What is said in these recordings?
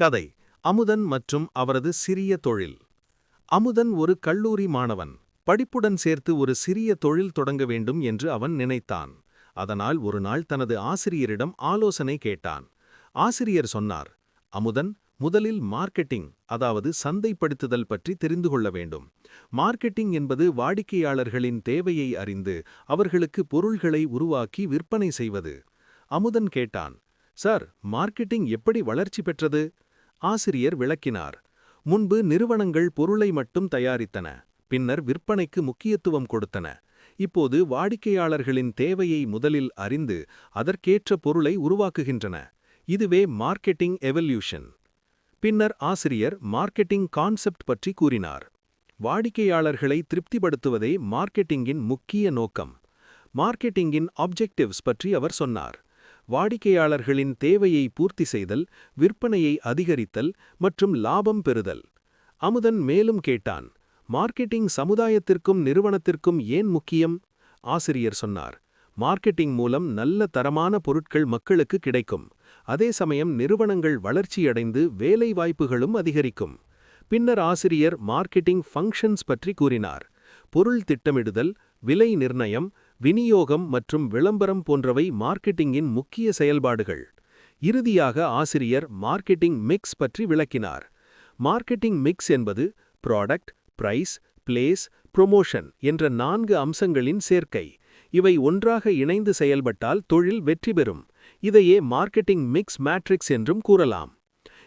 கதை அமுதன் மற்றும் அவரது சிறிய தொழில். அமுதன் ஒரு கல்லூரி மாணவன். படிப்புடன் சேர்த்து ஒரு சிறிய தொழில் தொடங்க வேண்டும் என்று அவன் நினைத்தான். அதனால் ஒரு நாள் தனது ஆசிரியரிடம் ஆலோசனை கேட்டான். ஆசிரியர் சொன்னார், அமுதன், முதலில் மார்க்கெட்டிங், அதாவது சந்தைப்படுத்துதல் பற்றி தெரிந்து கொள்ள வேண்டும். மார்க்கெட்டிங் என்பது வாடிக்கையாளர்களின் தேவையை அறிந்து அவர்களுக்கு பொருள்களை உருவாக்கி விற்பனை செய்வது. அமுதன் கேட்டான், சார், மார்க்கெட்டிங் எப்படி வளர்ச்சி பெற்றது? ஆசிரியர் விளக்கினார். முன்பு நிறுவனங்கள் பொருளை மட்டும் தயாரித்தன, பின்னர் விற்பனைக்கு முக்கியத்துவம் கொடுத்தன. இப்போது வாடிக்கையாளர்களின் தேவையை முதலில் அறிந்து அதற்கேற்ற பொருளை உருவாக்குகின்றன. இதுவே மார்க்கெட்டிங் எவல்யூஷன். பின்னர் ஆசிரியர் மார்க்கெட்டிங் கான்செப்ட் பற்றி கூறினார். வாடிக்கையாளர்களை திருப்திப்படுத்துவதே மார்க்கெட்டிங்கின் முக்கிய நோக்கம். மார்க்கெட்டிங்கின் ஆப்ஜெக்டிவ்ஸ் பற்றி அவர் சொன்னார். வாடிக்கையாளர்களின் தேவையை பூர்த்தி செய்தல், விற்பனையை அதிகரித்தல் மற்றும் லாபம் பெறுதல். அமுதன் மேலும் கேட்டான், மார்க்கெட்டிங் சமுதாயத்திற்கும் நிறுவனத்திற்கும் ஏன் முக்கியம்? ஆசிரியர் சொன்னார், மார்க்கெட்டிங் மூலம் நல்ல தரமான பொருட்கள் மக்களுக்கு கிடைக்கும். அதே சமயம் நிறுவனங்கள் வளர்ச்சியடைந்து வேலை வாய்ப்புகளும் அதிகரிக்கும். பின்னர் ஆசிரியர் மார்க்கெட்டிங் ஃபங்க்ஷன்ஸ் பற்றி கூறினார். பொருள் திட்டமிடுதல், விலை நிர்ணயம், விநியோகம் மற்றும் விளம்பரம் போன்றவை மார்க்கெட்டிங்கின் முக்கிய செயல்பாடுகள். இறுதியாக ஆசிரியர் மார்க்கெட்டிங் மிக்ஸ் பற்றி விளக்கினார். மார்க்கெட்டிங் மிக்ஸ் என்பது ப்ராடக்ட், பிரைஸ், பிளேஸ், ப்ரொமோஷன் என்ற 4 அம்சங்களின் சேர்க்கை. இவை ஒன்றாக இணைந்து செயல்பட்டால் தொழில் வெற்றி பெறும். இதையே மார்க்கெட்டிங் மிக்ஸ் மேட்ரிக்ஸ் என்றும் கூறலாம்.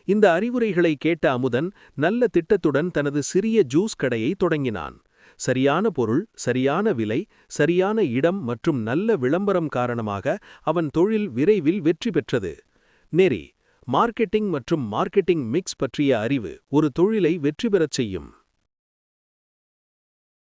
இந்த அறிவுரைகளை கேட்ட அமுதன் நல்ல திட்டத்துடன் தனது சிறிய ஜூஸ் கடையை தொடங்கினான். சரியான பொருள், சரியான விலை, சரியான இடம் மற்றும் நல்ல விளம்பரம் காரணமாக அவன் தொழில் விரைவில் வெற்றி பெற்றது. நெறி: மார்க்கெட்டிங் மற்றும் மார்க்கெட்டிங் மிக்ஸ் பற்றிய அறிவு ஒரு தொழிலை வெற்றி பெறச் செய்யும்.